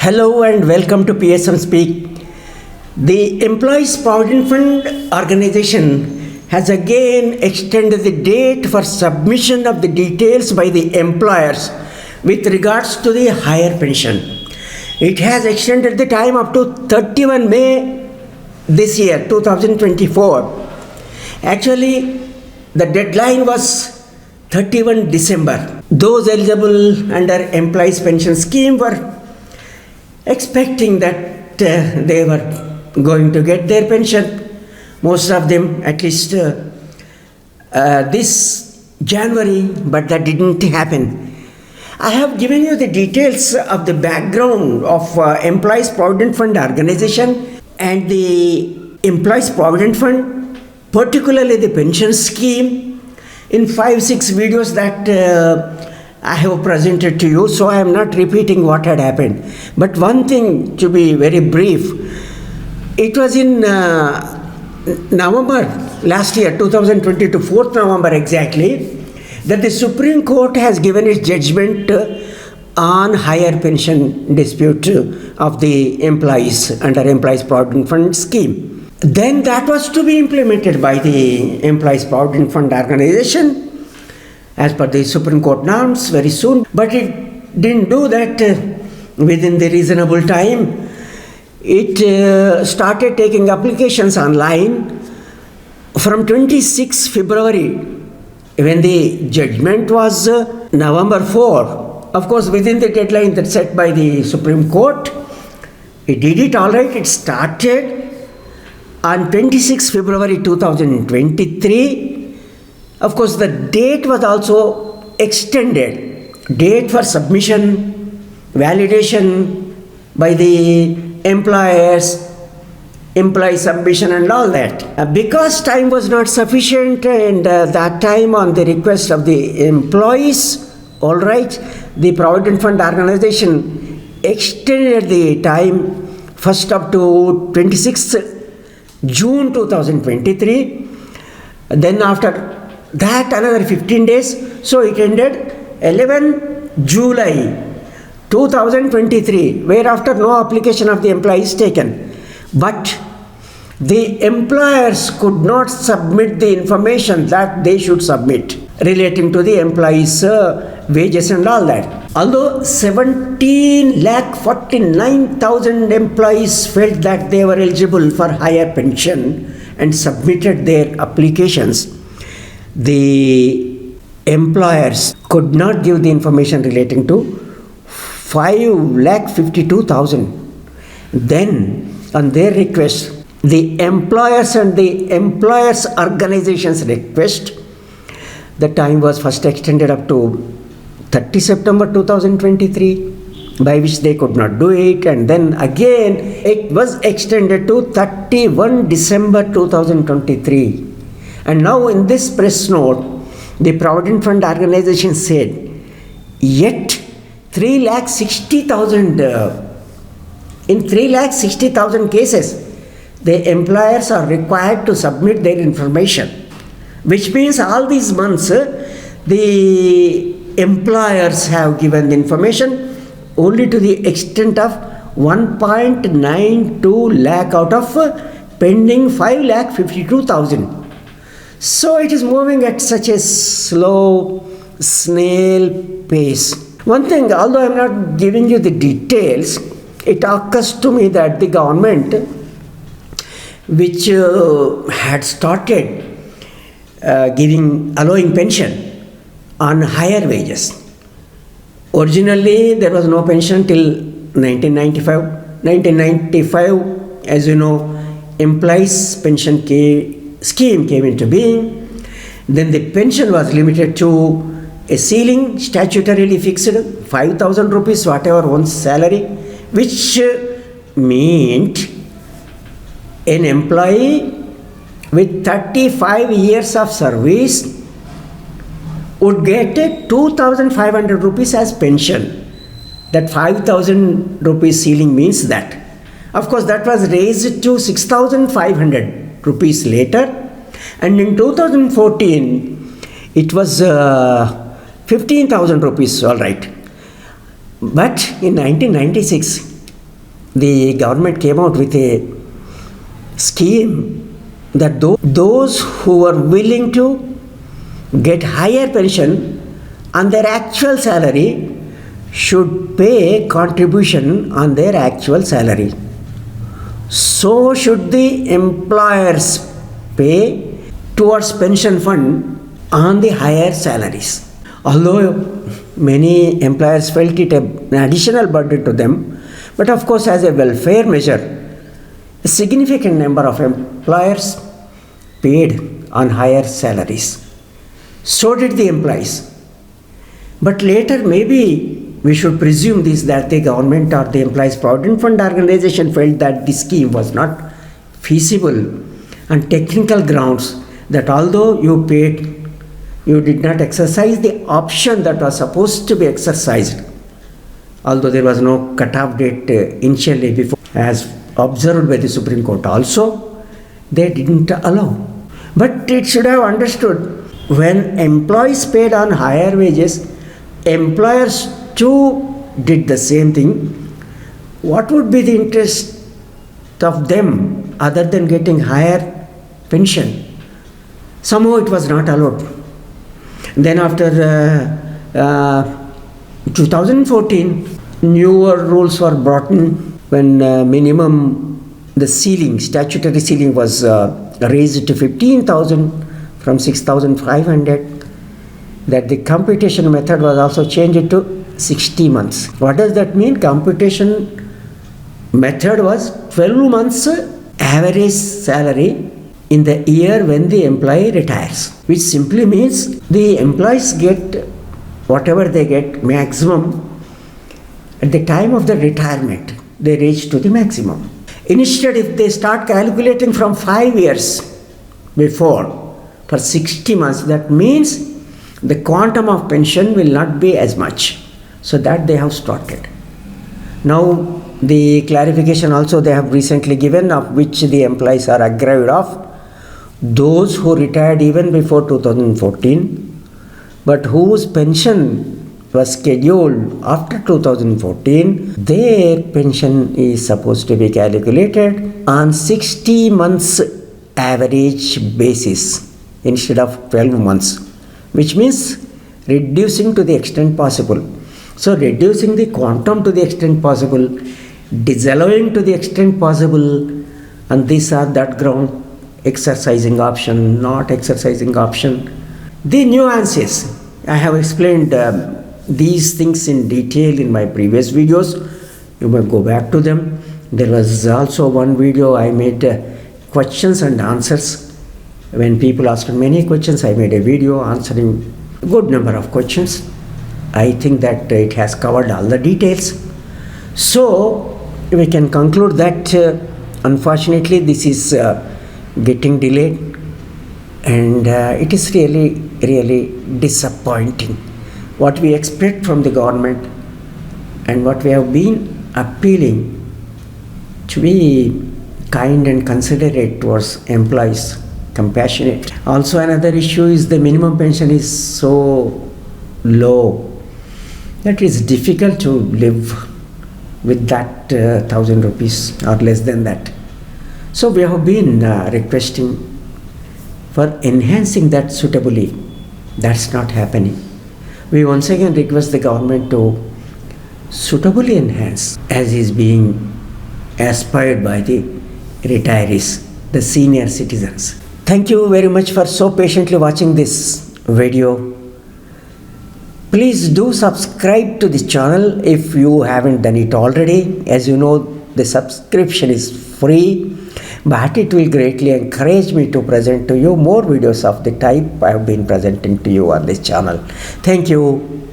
Hello and welcome to PSM Speak. The Employees Provident Fund organization has again extended the date for submission of the details by the employers with regards to the higher pension. It has extended the time up to 31 May this year, 2024. Actually, the deadline was 31 December. Those eligible under Employees Pension Scheme were expecting that they were going to get their pension, most of them at least this January, but that didn't happen. I have given you the details of the background of Employees Provident Fund organization and the Employees Provident Fund, particularly the pension scheme, in 5-6 videos that I have presented to you, so I am not repeating what had happened. But one thing, to be very brief, it was in November last year, 2022, 4th November exactly, that the Supreme Court has given its judgment on higher pension dispute of the employees under Employees Provident Fund scheme. Then that was to be implemented by the Employees Provident Fund organization as per the Supreme Court norms very soon, but it didn't do that within the reasonable time. It started taking applications online from 26 February when the judgment was November 4. Of course, within the deadline that's set by the Supreme Court, it did it all right. It started on 26 February 2023. Of course, the date was also extended. Date for submission, validation by the employers, employee submission and all that. Because time was not sufficient and that time on the request of the employees, all right, the Provident Fund organization extended the time first up to 26th June 2023. Then after that another 15 days, so it ended 11 July 2023, whereafter no application of the employees taken. But the employers could not submit the information that they should submit relating to the employees' wages and all that. Although 17,49,000 employees felt that they were eligible for higher pension and submitted their applications, the employers could not give the information relating to 5,52,000. Then, on their request, the employers and the employers' organizations' request, the time was first extended up to 30 September 2023, by which they could not do it, and then again it was extended to 31 December 2023. And now in this press note, the Provident Fund organization said, yet 3,60,000, in 3,60,000 cases, the employers are required to submit their information, which means all these months, the employers have given the information only to the extent of 1.92 lakh out of pending 5,52,000. So it is moving at such a slow, snail pace. One thing, although I am not giving you the details, it occurs to me that the government, which had started allowing pension on higher wages. Originally, there was no pension till 1995. 1995, as you know, Employees Pension Scheme came into being. Then the pension was limited to a ceiling statutorily fixed 5,000 rupees, whatever one's salary, which meant an employee with 35 years of service would get 2,500 rupees as pension. That 5,000 rupees ceiling means that. Of course, that was raised to 6,500 rupees later, and in 2014 it was 15,000 rupees, all right. But in 1996, the government came out with a scheme that those who were willing to get higher pension on their actual salary should pay contribution on their actual salary. So should the employers pay towards pension fund on the higher salaries. Although many employers felt it an additional burden to them, but of course as a welfare measure, a significant number of employers paid on higher salaries. So did the employees. But later maybe we should presume this, that the government or the Employees Provident Fund organization felt that the scheme was not feasible on technical grounds, that although you paid, you did not exercise the option that was supposed to be exercised, although there was no cut-off date initially before, as observed by the Supreme Court also, they didn't allow. But it should have understood, when employees paid on higher wages, employers too did the same thing. What would be the interest of them other than getting higher pension? Somehow it was not allowed. Then after 2014, newer rules were brought in when the ceiling, statutory ceiling was raised to 15,000 from 6,500. That the computation method was also changed to 60 months. What does that mean? Computation method was 12 months average salary in the year when the employee retires, which simply means the employees get whatever they get maximum at the time of the retirement. They reach to the maximum. Instead, if they start calculating from 5 years before for 60 months, that means the quantum of pension will not be as much. So that they have started. Now the clarification also they have recently given, of which the employees are aggrieved of, those who retired even before 2014 but whose pension was scheduled after 2014, their pension is supposed to be calculated on 60 months average basis instead of 12 months, which means reducing to the extent possible. So reducing the quantum to the extent possible, disallowing to the extent possible, and this or that ground, exercising option, not exercising option. The nuances, I have explained these things in detail in my previous videos. You may go back to them. There was also one video I made questions and answers. When people asked many questions, I made a video answering a good number of questions. I think that it has covered all the details. So we can conclude that unfortunately this is getting delayed, and it is really disappointing. What we expect from the government and what we have been appealing to be kind and considerate towards employees, compassionate. Also another issue is the minimum pension is so low that it's difficult to live with that 1,000 rupees or less than that. So we have been requesting for enhancing that suitably. That's not happening. We once again request the government to suitably enhance as is being aspired by the retirees, the senior citizens. Thank you very much for so patiently watching this video. Please do subscribe to this channel if you haven't done it already. As you know, the subscription is free, but it will greatly encourage me to present to you more videos of the type I have been presenting to you on this channel. Thank you.